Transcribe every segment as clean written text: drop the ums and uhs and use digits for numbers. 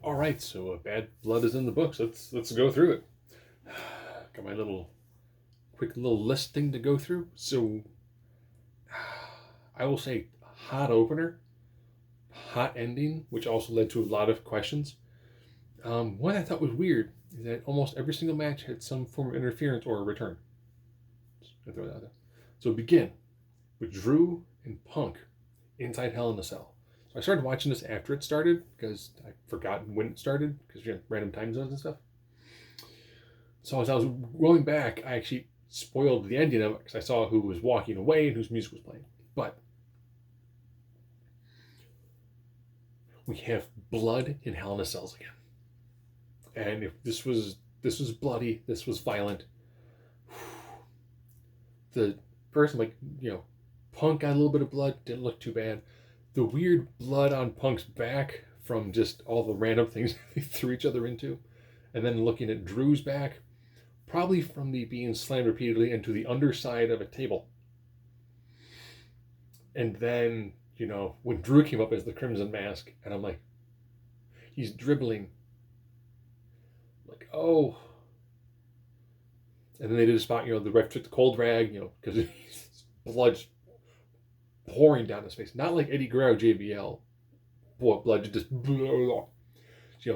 All right, so Bad Blood is in the books. Let's go through it. Got my little quick little list thing to go through. So I will say hot opener, hot ending, which also led to a lot of questions. One I thought was weird is that almost every single match had some form of interference or a return. Just throw that out there. So begin with Drew and Punk inside Hell in a Cell. So I started watching this after it started because I forgot when it started because random time zones and stuff. So as I was going back, I actually spoiled the ending of it because I saw who was walking away and whose music was playing. But we have blood in Hell in a Cells again. And if this was bloody, this was violent. The person, Punk got a little bit of blood, didn't look too bad. The weird blood on Punk's back from just all the random things they threw each other into. And then looking at Drew's back, probably from the being slammed repeatedly into the underside of a table. And then, when Drew came up as the Crimson Mask, and I'm like, he's dribbling. Like, oh. And then they did a spot, the ref took the cold rag, because blood's pouring down his face. Not like Eddie Guerrero JBL. Boy, blood just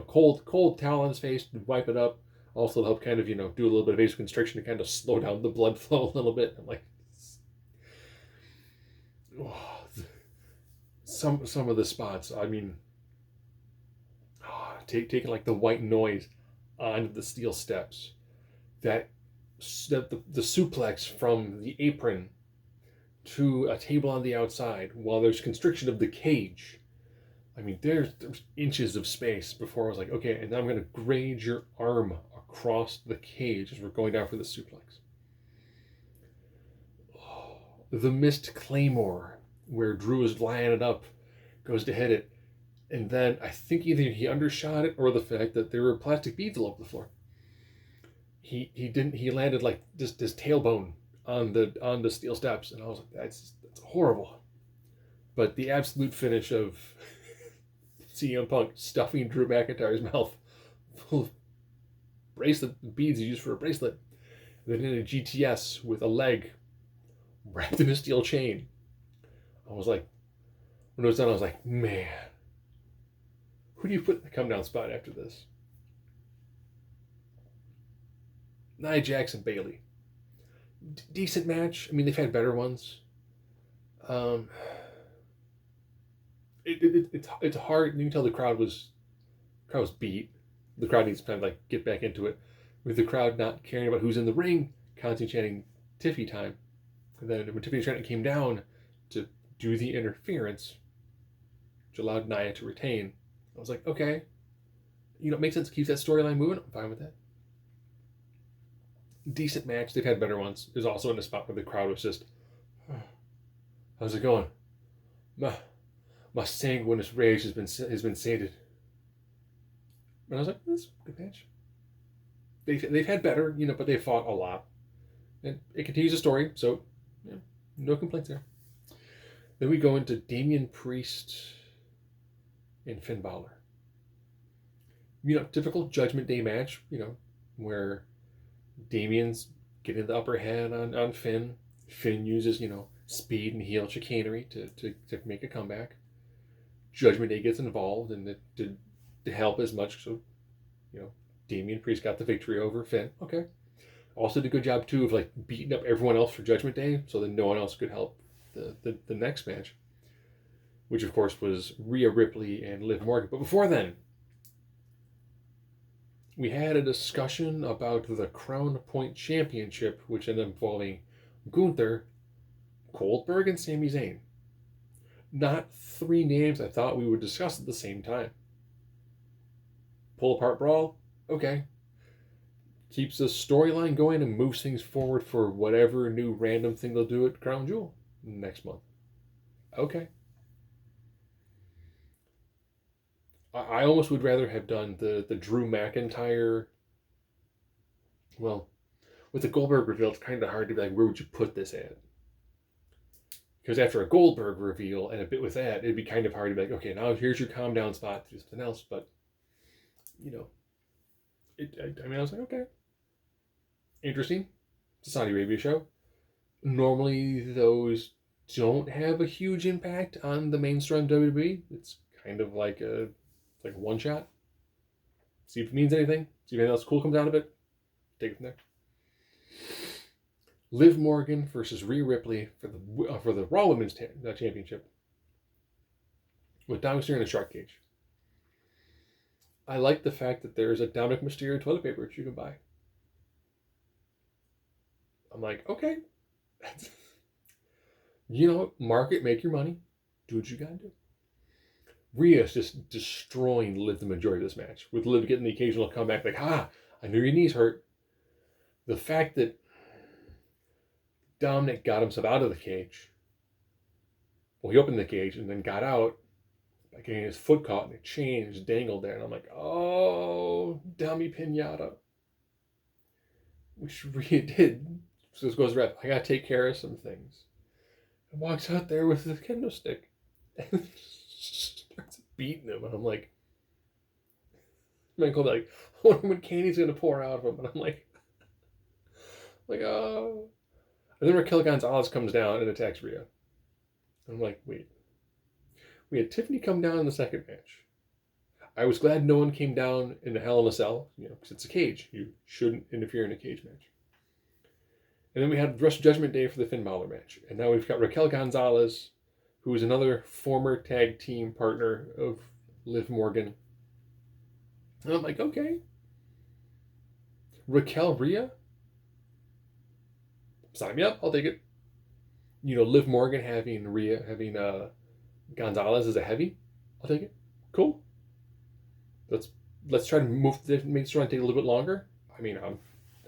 cold towel on his face, wipe it up. Also help kind of, do a little bit of vasoconstriction to kind of slow down the blood flow a little bit. I'm like, some of the spots, I mean, taking like the white noise onto the steel steps, the suplex from the apron to a table on the outside while there's constriction of the cage. I mean, there's inches of space before I was like, okay, and now I'm going to grade your arm across the cage as we're going down for the suplex. The missed Claymore, where Drew is lining it up, goes to hit it, and then I think either he undershot it or the fact that there were plastic beads all over the floor. He landed like just his tailbone on the steel steps, and I was like, that's horrible. But the absolute finish of CM Punk stuffing Drew McIntyre's mouth full of bracelet beads he used for a bracelet, and then in a GTS with a leg wrapped in a steel chain. I was like, when it was done, I was like, man, who do you put in the come down spot after this? Nia Jax and Bayley. Decent match. I mean, they've had better ones. It's hard. You can tell the crowd was beat. The crowd needs to kind of get back into it. With the crowd not caring about who's in the ring, constantly chanting Tiffy time. And then when Tiffany Stratton came down to do the interference, which allowed Nia to retain, I was like, okay, it makes sense. Keeps that storyline moving. I'm fine with that. Decent match. They've had better ones. There's also in a spot where the crowd was just, how's it going? My sanguineous rage has been sated. And I was like, this is a good match. They've had better, but they fought a lot. And it continues the story, so no complaints there. Then we go into Damian Priest and Finn Balor. Typical Judgment Day match, where Damian's getting the upper hand on Finn. Finn uses, speed and heel chicanery to make a comeback. Judgment Day gets involved and to help as much. So, Damian Priest got the victory over Finn. Okay. Also did a good job, too, of beating up everyone else for Judgment Day so that no one else could help the next match. Which, of course, was Rhea Ripley and Liv Morgan. But before then, we had a discussion about the Crown Point Championship, which ended up involving Gunther, Goldberg, and Sami Zayn. Not three names I thought we would discuss at the same time. Pull apart brawl? Okay. Keeps the storyline going and moves things forward for whatever new random thing they'll do at Crown Jewel next month. Okay. I almost would rather have done the Drew McIntyre. Well, with the Goldberg reveal, it's kind of hard to be like, where would you put this at? Because after a Goldberg reveal and a bit with that, it'd be kind of hard to be like, okay, now here's your calm down spot to do something else. But you know, I mean, I was like, okay, interesting. It's a Saudi Arabia show. Normally, those don't have a huge impact on the mainstream WWE. It's kind of like a one shot. See if it means anything. See if anything else cool comes out of it. Take it from there. Liv Morgan versus Rhea Ripley for the Raw Women's Championship with Dominic Mysterio in a shark cage. I like the fact that there's a Dominic Mysterio toilet paper that you can buy. I'm like, okay. You know, market, make your money. Do what you gotta do. Rhea's just destroying Liv the majority of this match, with Liv getting the occasional comeback like, I knew your knees hurt. The fact that Dominic got himself out of the cage, well, he opened the cage and then got out by getting his foot caught in a chain and just dangled there. And I'm like, oh, dummy pinata. Which Rhea did. So this goes ref, I gotta take care of some things. And walks out there with the kendo stick and starts beating him. And I'm like, Michael, like, I wonder when candy's gonna pour out of him. And I'm like, oh. And then Raquel Gonzalez comes down and attacks Rhea. And I'm like, wait. We had Tiffany come down in the second match. I was glad no one came down in the Hell in a Cell, because it's a cage. You shouldn't interfere in a cage match. And then we had Wrestle Judgment Day for the Finn Balor match. And now we've got Raquel Gonzalez, who is another former tag team partner of Liv Morgan. And I'm like, okay. Raquel Rhea? Sign me up, I'll take it. Liv Morgan having Gonzalez as a heavy, I'll take it. Cool. Let's try to make this run take a little bit longer. I mean,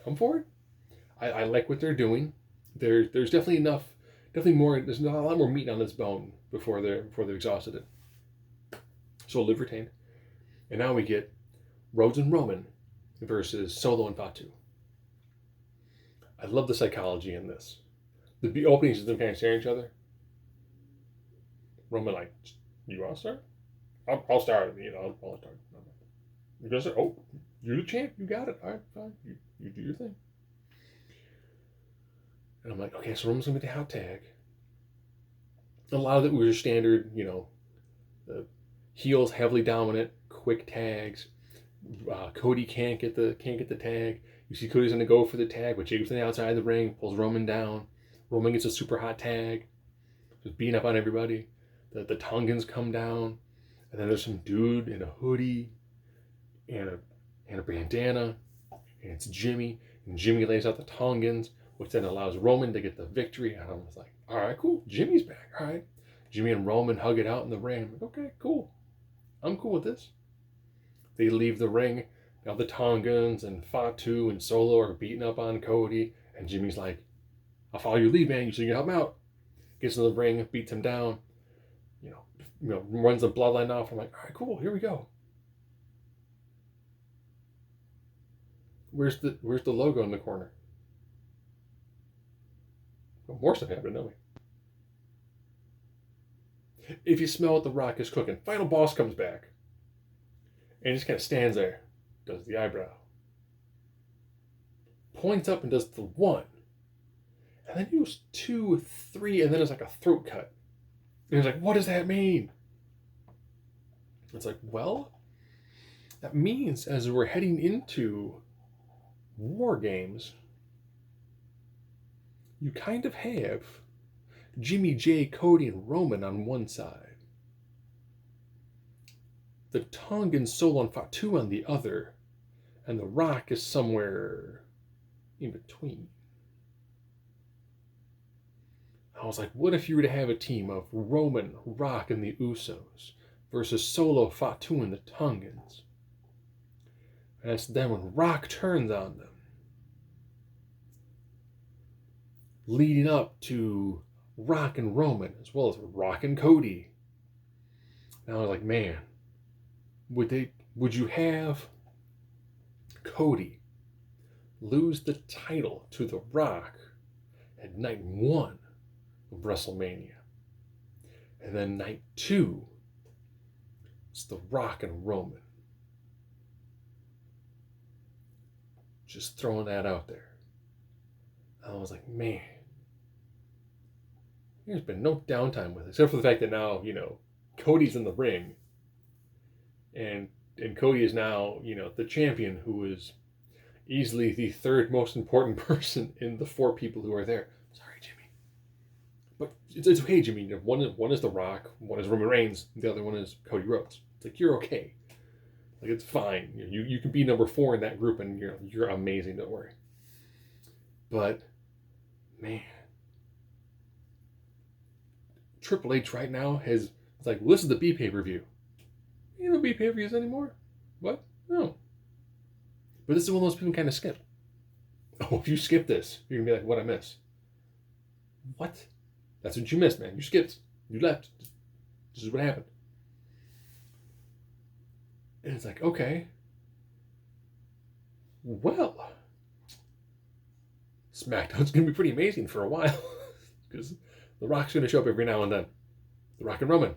I'm for it. I like what they're doing. There's definitely more. There's not a lot more meat on this bone before they've exhausted it. So Liv retained, and now we get Rhodes and Roman versus Solo and Fatu. I love the psychology in this. The openings of them kind of staring at each other. Roman like, you want to start? I'll start. I'll start. You gonna start? Oh, you're the champ. You got it. All right, fine. You do your thing. And I'm like, okay, so Roman's gonna be the hot tag. A lot of it was your standard, the heels heavily dominant, quick tags. Cody can't get the tag. You see Cody's gonna go for the tag, but Jacob's on the outside of the ring, pulls Roman down. Roman gets a super hot tag, just beating up on everybody. The Tongans come down, and then there's some dude in a hoodie and a bandana, and it's Jimmy, and Jimmy lays out the Tongans, which then allows Roman to get the victory. And I was like, all right, cool, Jimmy's back. All right, Jimmy and Roman hug it out in the ring. I'm like, okay, cool, I'm cool with this. They leave the ring. Now the Tongans and Fatu and Solo are beating up on Cody, and Jimmy's like, I'll follow your lead, man. You so you can help him out. Gets in the ring, beats him down. Runs the bloodline off. I'm like, all right, cool, here we go. Where's the logo in the corner? Well, more stuff happened, don't we? If you smell what the Rock is cooking, Final Boss comes back. And he just kind of stands there, does the eyebrow, points up and does the 1. And then he goes 2, 3, and then it's like a throat cut. And he's like, what does that mean? It's like, well, that means as we're heading into War Games, you kind of have Jimmy, Jay, Cody, and Roman on one side, the Tongan, Solo, and Fatu on the other, and the Rock is somewhere in between. I was like, what if you were to have a team of Roman, Rock, and the Usos versus Solo, Fatu, and the Tongans? And it's then when Rock turns on them, leading up to Rock and Roman, as well as Rock and Cody. And I was like, man, would you have Cody lose the title to The Rock at night 1 of WrestleMania? And then night 2, it's The Rock and Roman. Just throwing that out there. I was like, man, there's been no downtime with it, except for the fact that now, Cody's in the ring, and Cody is now, the champion, who is easily the third most important person in the 4 people who are there. Sorry, Jimmy. But it's okay, Jimmy. One is The Rock, one is Roman Reigns, the other one is Cody Rhodes. It's like, you're okay. Like, it's fine. You can be number 4 in that group, and you're amazing. Don't worry. But man, Triple H right now it's like, well, this is the B pay-per-view. You know B pay-per-views anymore? What? No. But this is one of those people kind of skip. Oh, if you skip this, you're gonna be like, what I miss? What? That's what you missed, man. You skipped. You left. This is what happened. And it's like, okay. Well, SmackDown's going to be pretty amazing for a while. Because The Rock's going to show up every now and then. The Rock and Roman.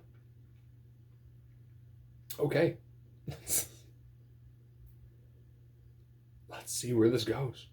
Okay. Let's see where this goes.